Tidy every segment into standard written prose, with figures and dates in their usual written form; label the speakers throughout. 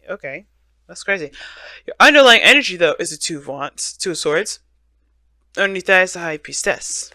Speaker 1: okay, that's crazy. Your underlying energy, though, is the Two of Wands, Two of Swords. Underneath that is the High Priestess.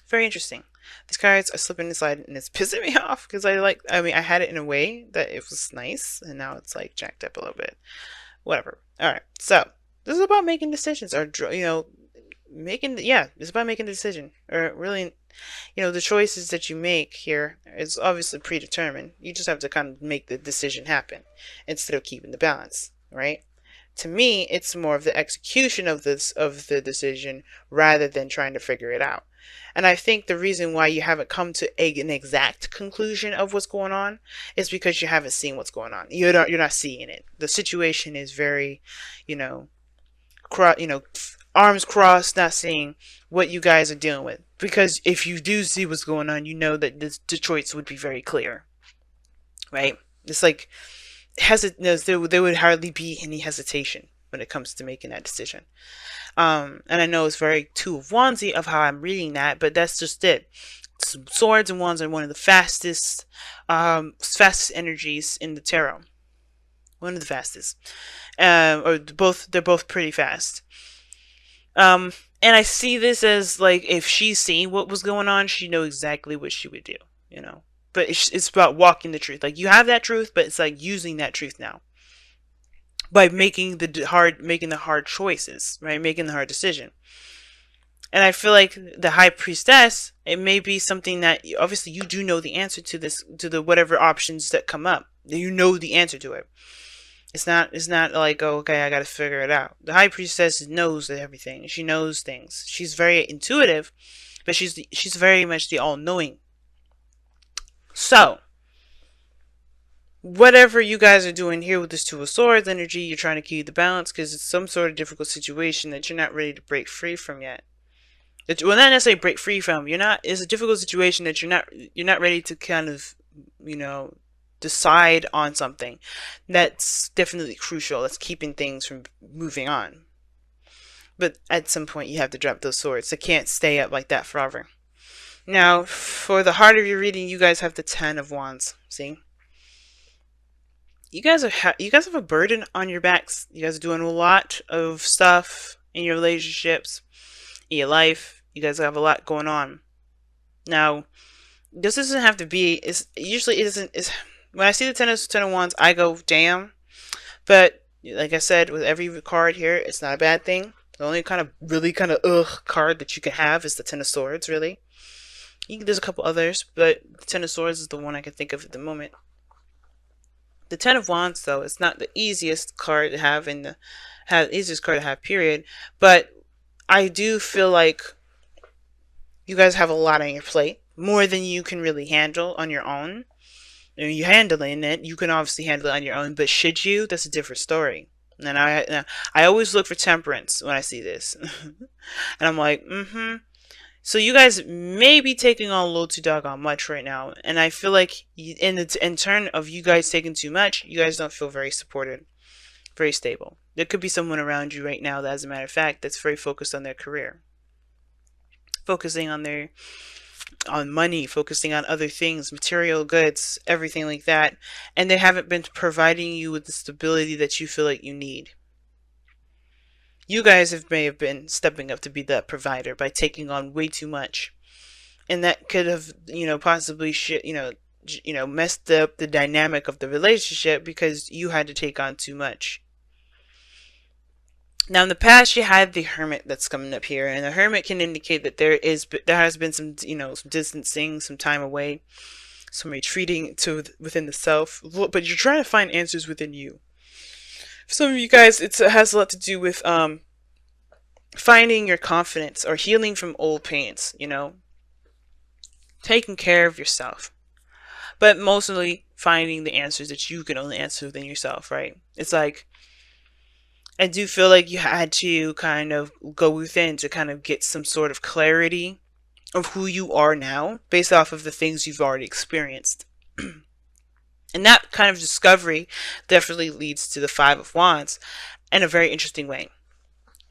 Speaker 1: Very interesting. These cards are slipping inside, and it's pissing me off because I had it in a way that it was nice, and now it's like jacked up a little bit. Whatever. All right. So this is about making decisions, or it's about making a decision, or really, the choices that you make here is obviously predetermined. You just have to kind of make the decision happen instead of keeping the balance, right? To me, it's more of the execution of the decision rather than trying to figure it out. And I think the reason why you haven't come to an exact conclusion of what's going on is because you haven't seen what's going on. You're not seeing it. The situation is very, you know, arms crossed, not seeing what you guys are dealing with. Because if you do see what's going on, you know that the choice would be very clear, right? It's like there would hardly be any hesitation when it comes to making that decision. And I know it's very Two of Wandsy of how I'm reading that, but that's just it. Swords and Wands are one of the fastest energies in the tarot. One of the fastest, they're both pretty fast. And I see this as like if she's seen what was going on, she know exactly what she would do, But it's about walking the truth. Like you have that truth, but it's like using that truth now by making the hard choices, right? Making the hard decision. And I feel like the High Priestess, it may be something that obviously you do know the answer to this, to the whatever options that come up. You know the answer to it. It's not like, oh, okay, I got to figure it out. The High Priestess knows everything. She knows things. She's very intuitive, but she's very much the all-knowing. So, whatever you guys are doing here with this Two of Swords energy, you're trying to keep the balance because it's some sort of difficult situation that you're not ready to break free from yet. Well, not necessarily break free from. It's a difficult situation that you're not ready to kind of, decide on something. That's definitely crucial. That's keeping things from moving on. But at some point, you have to drop those swords. They can't stay up like that forever. Now, for the heart of your reading, you guys have the Ten of Wands. See? You guys have a burden on your backs. You guys are doing a lot of stuff in your relationships, in your life. You guys have a lot going on. Now, this doesn't have to be. When I see the Ten of Wands, I go, damn. But like I said, with every card here, it's not a bad thing. The only really card that you can have is the Ten of Swords, really. There's a couple others, but the Ten of Swords is the one I can think of at the moment. The Ten of Wands, though, it's not the easiest card to have easiest card to have, period. But I do feel like you guys have a lot on your plate, more than you can really handle on your own. You're handling it. You can obviously handle it on your own, but should you? That's a different story. And I always look for temperance when I see this, and I'm like, So you guys may be taking on a little too doggone much right now, and I feel like in turn of you guys taking too much, you guys don't feel very supported, very stable. There could be someone around you right now that, as a matter of fact, that's very focused on their career, focusing on money, focusing on other things, material goods, everything like that, and they haven't been providing you with the stability that you feel like you need. You guys may have been stepping up to be that provider by taking on way too much, and that could have, possibly messed up the dynamic of the relationship because you had to take on too much. Now, in the past, you had the Hermit that's coming up here, and the Hermit can indicate that there has been some, some distancing, some time away, some retreating within the self. But you're trying to find answers within you. For some of you guys, it has a lot to do with finding your confidence or healing from old pains. Taking care of yourself, but mostly finding the answers that you can only answer within yourself. Right? It's like, I do feel like you had to kind of go within to kind of get some sort of clarity of who you are now based off of the things you've already experienced. And that kind of discovery definitely leads to the Five of Wands in a very interesting way.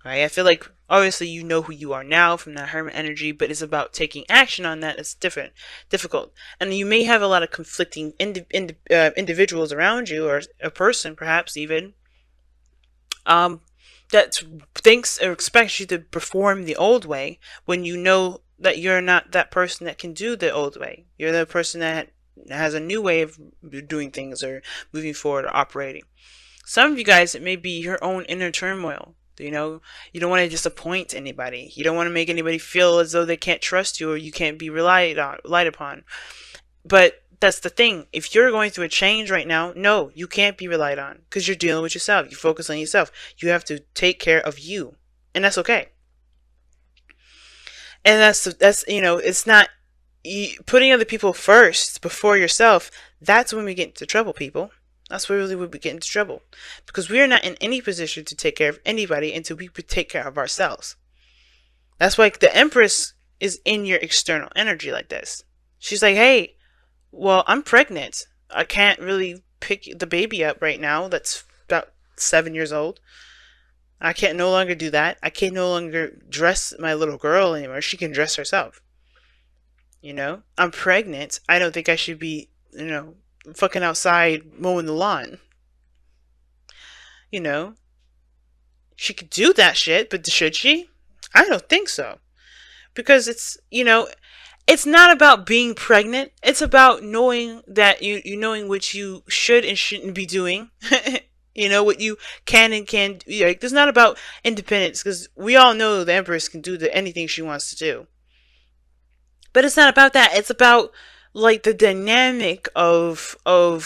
Speaker 1: Right? I feel like Obviously, you know who you are now from that hermit energy, but it's about taking action on that. It's difficult. And you may have a lot of conflicting individuals around you, or a person perhaps even, um, that thinks or expects you to perform the old way when you know that you're not that person that can do the old way. You're the person that has a new way of doing things or moving forward or operating. Some of you guys, it may be your own inner turmoil. You know, you don't want to disappoint anybody. You don't want to make anybody feel as though they can't trust you or you can't be relied upon. But that's the thing. If you're going through a change right now, no, you can't be relied on because you're dealing with yourself. You focus on yourself. You have to take care of you, and that's okay. And that's it's not putting other people first before yourself. That's when we get into trouble, people. That's where really we get into trouble, because we are not in any position to take care of anybody until we take care of ourselves. That's why the Empress is in your external energy like this. She's like, hey, well, I'm pregnant. I can't really pick the baby up right now. That's about 7 years old. I can't no longer do that. I can no longer dress my little girl anymore. She can dress herself. I'm pregnant. I don't think I should be, fucking outside mowing the lawn. She could do that shit, but should she? I don't think so. Because it's not about being pregnant. It's about knowing that you knowing what you should and shouldn't be doing. What you can and can't. Like, it's not about independence, because we all know the Empress can do anything she wants to do. But it's not about that. It's about like the dynamic of our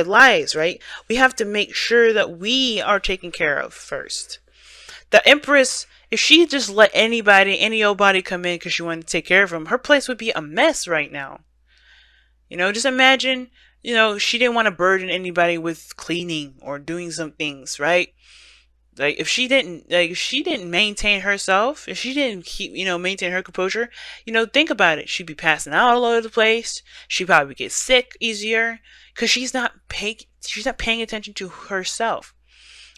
Speaker 1: lives, right? We have to make sure that we are taken care of first. The Empress, if she just let any old body come in because she wanted to take care of them, her place would be a mess right now. Just imagine, she didn't want to burden anybody with cleaning or doing some things, right? Like, if she didn't maintain herself, if she didn't keep, maintain her composure, think about it. She'd be passing out all over the place. She'd probably get sick easier because she's not paying attention to herself.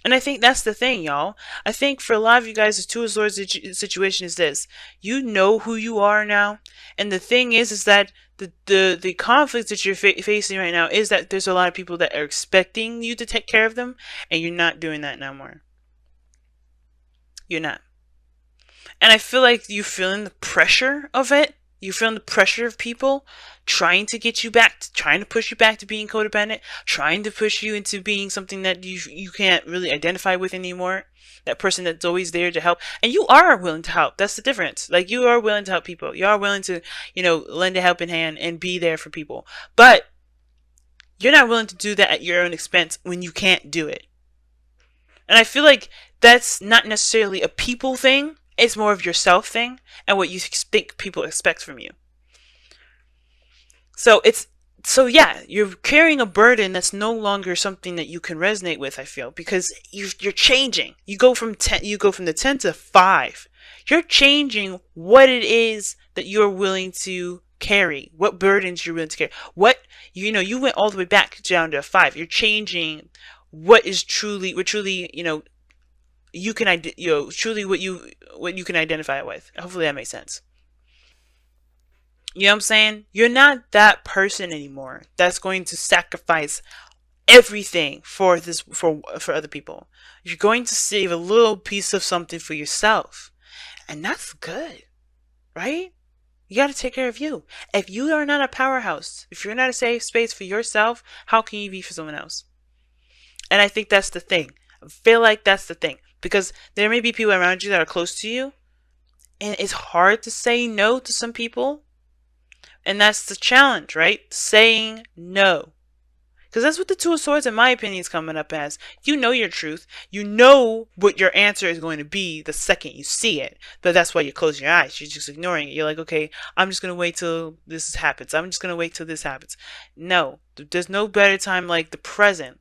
Speaker 1: And I think that's the thing, y'all. I think for a lot of you guys, the Two of Swords situation is this. You know who you are now. And the thing is that the conflicts that you're facing right now is that there's a lot of people that are expecting you to take care of them, and you're not doing that no more. You're not. And I feel like you're feeling the pressure of it. You're feeling the pressure of people trying to get you back, trying to push you back to being codependent, trying to push you into being something that you can't really identify with anymore. That person that's always there to help. And you are willing to help. That's the difference. Like, you are willing to help people. You are willing to, lend a helping hand and be there for people. But you're not willing to do that at your own expense when you can't do it. And I feel like that's not necessarily a people thing. It's more of yourself thing and what you think people expect from you. So yeah, you're carrying a burden that's no longer something that you can resonate with, I feel, because you're changing. You go from the 10 to 5. You're changing what it is that you're willing to carry, what burdens you're willing to carry. You went all the way back down to a 5. You're changing what truly you can truly what you can identify with. Hopefully that makes sense. You know what I'm saying? You're not that person anymore that's going to sacrifice everything for other people. You're going to save a little piece of something for yourself. And that's good. Right? You got to take care of you. If you are not a powerhouse, if you're not a safe space for yourself, how can you be for someone else? And I think that's the thing. I feel like that's the thing. Because there may be people around you that are close to you, and it's hard to say no to some people. And that's the challenge, right? Saying no. Because that's what the Two of Swords, in my opinion, is coming up as. You know your truth. You know what your answer is going to be the second you see it. But that's why you close your eyes. You're just ignoring it. You're like, okay, I'm just going to wait till this happens. I'm just going to wait till this happens. No. There's no better time like the present.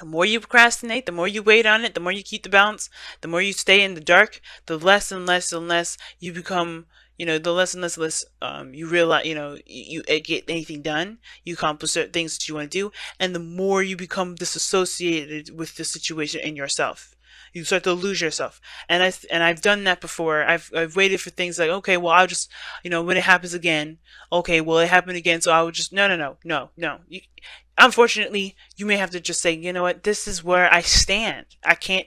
Speaker 1: The more you procrastinate, the more you wait on it, the more you keep the balance, the more you stay in the dark, the less and less and less you become, the less and less you realize, you get anything done, you accomplish certain things that you want to do, and the more you become disassociated with the situation and yourself. You start to lose yourself. And I've done that before. I've waited for things like, okay, well, I'll just, when it happens again, okay, well, it happened again, so I would just, no. Unfortunately, you may have to just say, you know what, this is where I stand. I can't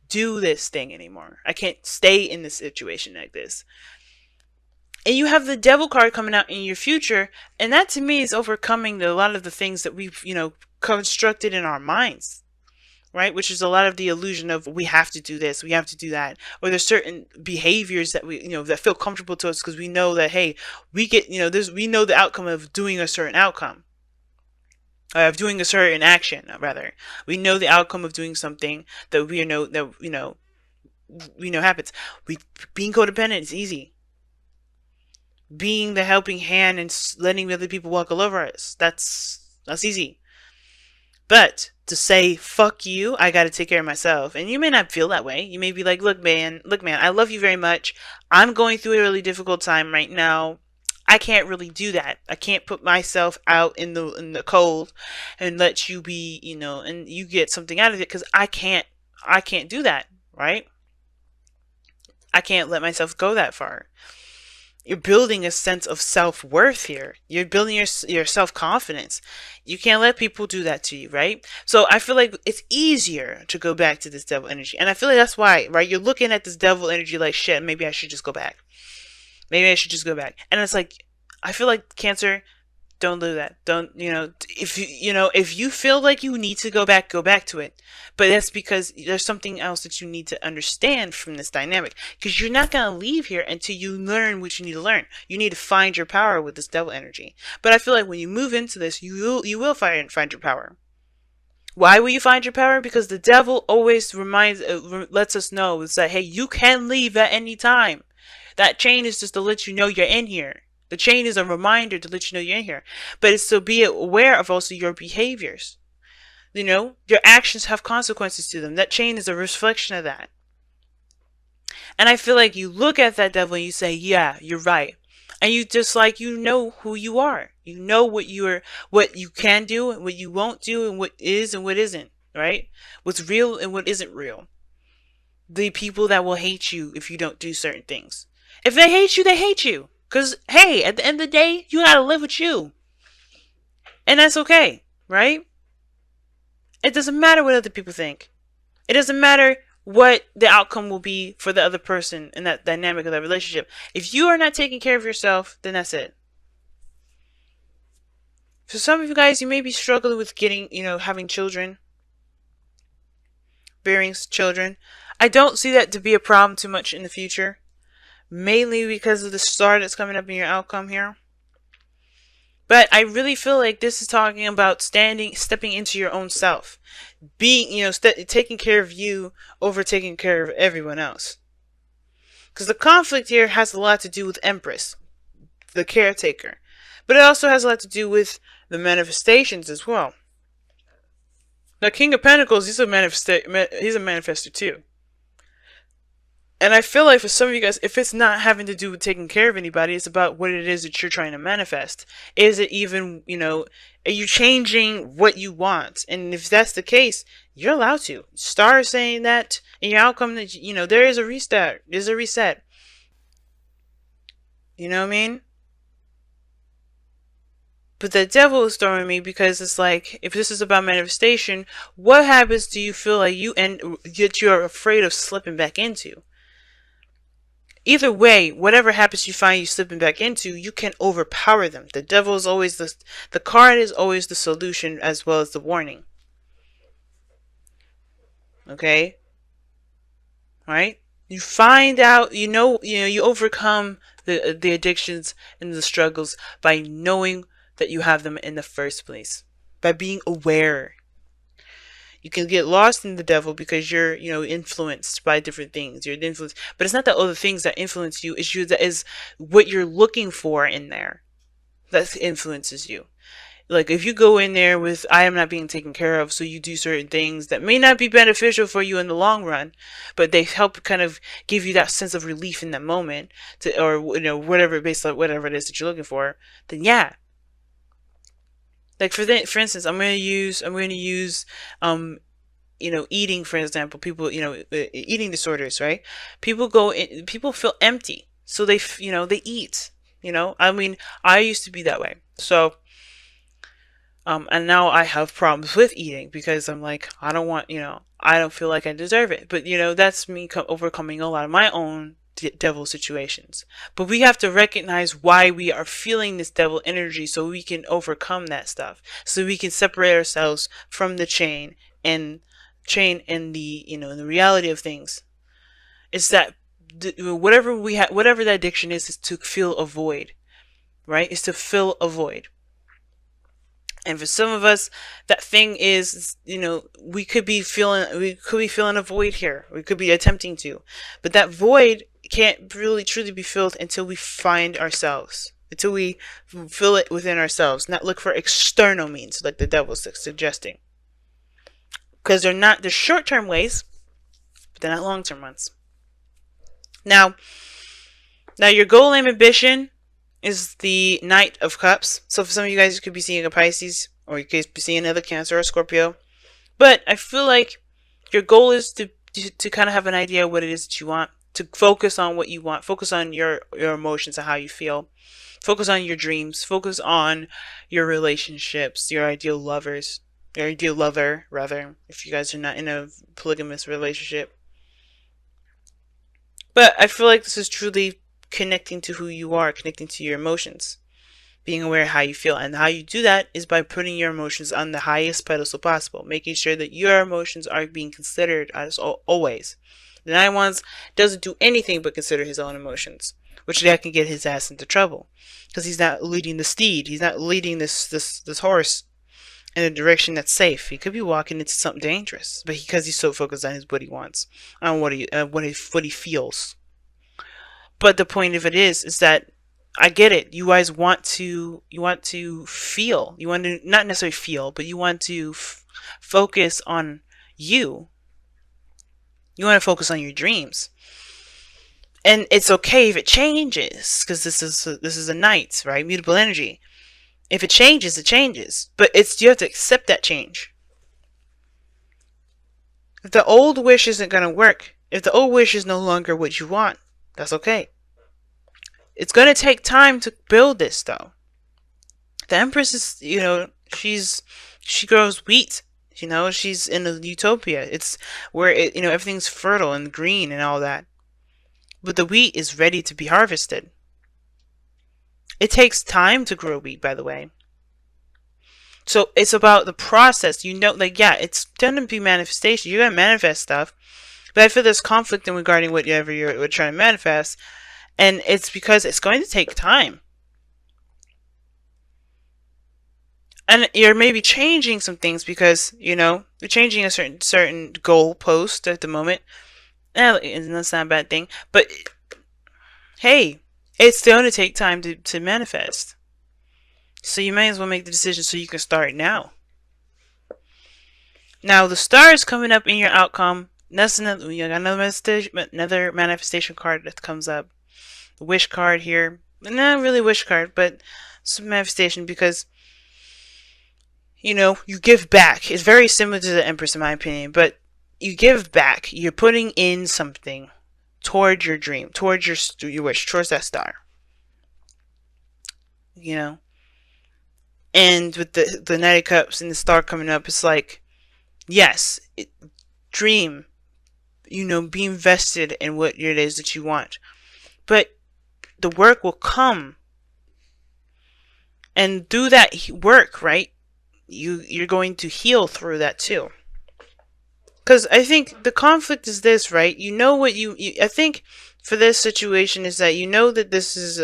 Speaker 1: do this thing anymore. I can't stay in this situation like this. And you have the devil card coming out in your future, and that to me is overcoming a lot of the things that we've, constructed in our minds, right? Which is a lot of the illusion of we have to do this, we have to do that, or there's certain behaviors that we, that feel comfortable to us because we know that, hey, we get, we know the outcome of doing a certain outcome, of doing a certain action, rather. We know the outcome of doing something that we know happens. Being codependent is easy. Being the helping hand and letting other people walk all over us, that's easy. But to say, fuck you, I gotta take care of myself. And you may not feel that way. You may be like, look, man, I love you very much. I'm going through a really difficult time right now. I can't really do that. I can't put myself out in the cold and let you be, and you get something out of it, because I can't do that, right? I can't let myself go that far. You're building a sense of self-worth here. You're building your self-confidence. You can't let people do that to you, right? So I feel like it's easier to go back to this devil energy. And I feel like that's why, right? You're looking at this devil energy like, shit, maybe I should just go back. Maybe I should just go back. And it's like, I feel like, Cancer, don't do that. Don't, if you feel like you need to go back to it. But that's because there's something else that you need to understand from this dynamic. Because you're not going to leave here until you learn what you need to learn. You need to find your power with this devil energy. But I feel like when you move into this, you will find your power. Why will you find your power? Because the devil always lets us know is that, hey, you can leave at any time. That chain is just to let you know you're in here. The chain is a reminder to let you know you're in here. But it's to be aware of also your behaviors. Your actions have consequences to them. That chain is a reflection of that. And I feel like you look at that devil and you say, yeah, you're right. And you just know who you are. You know what you can do and what you won't do, and what is and what isn't, right? What's real and what isn't real. The people that will hate you if you don't do certain things. If they hate you, they hate you. Because, hey, at the end of the day, you gotta live with you. And that's okay, right? It doesn't matter what other people think. It doesn't matter what the outcome will be for the other person in that dynamic of that relationship. If you are not taking care of yourself, then that's it. For some of you guys, you may be struggling with getting, having children. Bearing children. I don't see that to be a problem too much in the future. Mainly because of the star that's coming up in your outcome here. But I really feel like this is talking about stepping into your own self. Being, taking care of you over taking care of everyone else. Because the conflict here has a lot to do with Empress, the caretaker. But it also has a lot to do with the manifestations as well. The King of Pentacles, he's a manifestor too. And I feel like for some of you guys, if it's not having to do with taking care of anybody, it's about what it is that you're trying to manifest. Is it even, are you changing what you want? And if that's the case, you're allowed to. Start saying that in your outcome that, there is a restart. There's a reset. You know what I mean? But the devil is throwing me because it's like, if this is about manifestation, what habits do you feel like you're afraid of slipping back into? Either way, whatever habits you find you slipping back into, you can overpower them. The devil is always the card is always the solution as well as the warning. Okay? Right? You find out, you overcome the addictions and the struggles by knowing that you have them in the first place. By being aware. You can get lost in the devil because you're, influenced by different things. You're influenced, but it's not the other things that influence you. It's you that is what you're looking for in there that influences you. Like if you go in there with, I am not being taken care of, so you do certain things that may not be beneficial for you in the long run, but they help kind of give you that sense of relief in that moment, or whatever, based on whatever it is that you're looking for. Then yeah. Like for instance, I'm going to use eating, for example, people, eating disorders, right? People feel empty, so they eat. I mean, I used to be that way. So, and now I have problems with eating because I'm like, I don't want, I don't feel like I deserve it. But, that's me overcoming a lot of my own devil situations. But we have to recognize why we are feeling this devil energy so we can overcome that stuff. So we can separate ourselves from the and the reality of things. It's that whatever that addiction is to fill a void, right? Is to fill a void. And for some of us, that thing is, we could be feeling a void here. We could be attempting to, but that void can't really truly be filled until we find ourselves, until we fill it within ourselves, not look for external means like the devil's suggesting. Because they're short-term ways, but they're not long-term ones. Now your goal and ambition is the Knight of Cups. So for some of you guys, you could be seeing a Pisces, or you could be seeing another Cancer or a Scorpio. But I feel like your goal is to kind of have an idea of what it is that you want, to focus on what you want, focus on your emotions and how you feel, focus on your dreams, focus on your relationships, your ideal lover, rather, if you guys are not in a polygamous relationship. But I feel like this is truly connecting to who you are, connecting to your emotions, being aware of how you feel. And how you do that is by putting your emotions on the highest pedestal possible, making sure that your emotions are being considered as always. The Nine Wands doesn't do anything but consider his own emotions, which that can get his ass into trouble, because he's not leading the steed. He's not leading this horse in a direction that's safe. He could be walking into something dangerous, but because he's so focused on what he wants, on what he feels. But the point of it is that I get it. You guys want to feel. You want to not necessarily feel, but you want to focus on you. You want to focus on your dreams, and it's okay if it changes, because this is a Knight, right? Mutable energy. If it changes, it changes, but you have to accept that change. If the old wish isn't going to work, if the old wish is no longer what you want, that's okay. It's going to take time to build this, though. The Empress is, she grows wheat. She's in a utopia. It's where everything's fertile and green and all that. But the wheat is ready to be harvested. It takes time to grow wheat, by the way. So it's about the process. It's going to be manifestation. You're going to manifest stuff. But I feel there's conflict in regarding whatever you're trying to manifest. And it's because it's going to take time. And you're maybe changing some things because, you're changing a certain goal post at the moment. And that's not a bad thing. But, hey, it's going to take time to manifest. So you may as well make the decision so you can start now. Now, the star is coming up in your outcome. That's another manifestation card that comes up. The wish card here. Not really wish card, but some manifestation because, you give back. It's very similar to the Empress in my opinion, but you give back. You're putting in something towards your dream, towards your wish, towards that star. And with the Knight of Cups and the star coming up, it's like, yes, dream, be invested in what it is that you want. But the work will come. And through that work, right, you're going to heal through that too. Because I think the conflict is this, right? I think for this situation is that that this is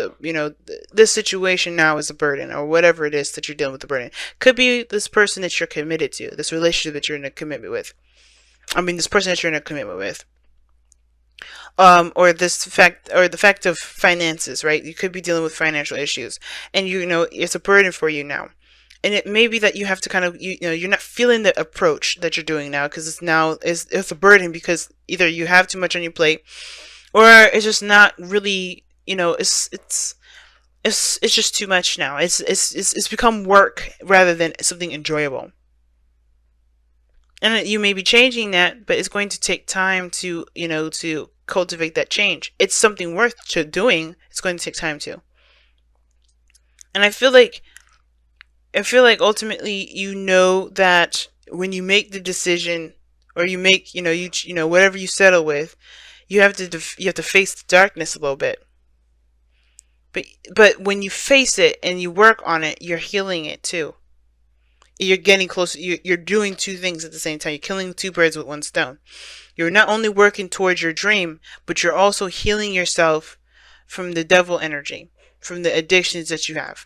Speaker 1: this situation now is a burden, or whatever it is that you're dealing with the burden. Could be this person that you're committed to, this relationship that you're in a commitment with. This person that you're in a commitment with. Or the fact of finances, right? You could be dealing with financial issues, and it's a burden for you now. And it may be that you have to kind of, you're not feeling the approach that you're doing now, because it's a burden, because either you have too much on your plate, or it's just not really, it's just too much now. It's become work rather than something enjoyable. And you may be changing that, but it's going to take time to, to cultivate that change. It's something worth doing. It's going to take time to. And I feel like ultimately, that when you make the decision, or you make, whatever you settle with, you have to face the darkness a little bit. But when you face it and you work on it, you're healing it too. You're getting closer. You're doing two things at the same time. You're killing two birds with one stone. You're not only working towards your dream, but you're also healing yourself from the devil energy, from the addictions that you have.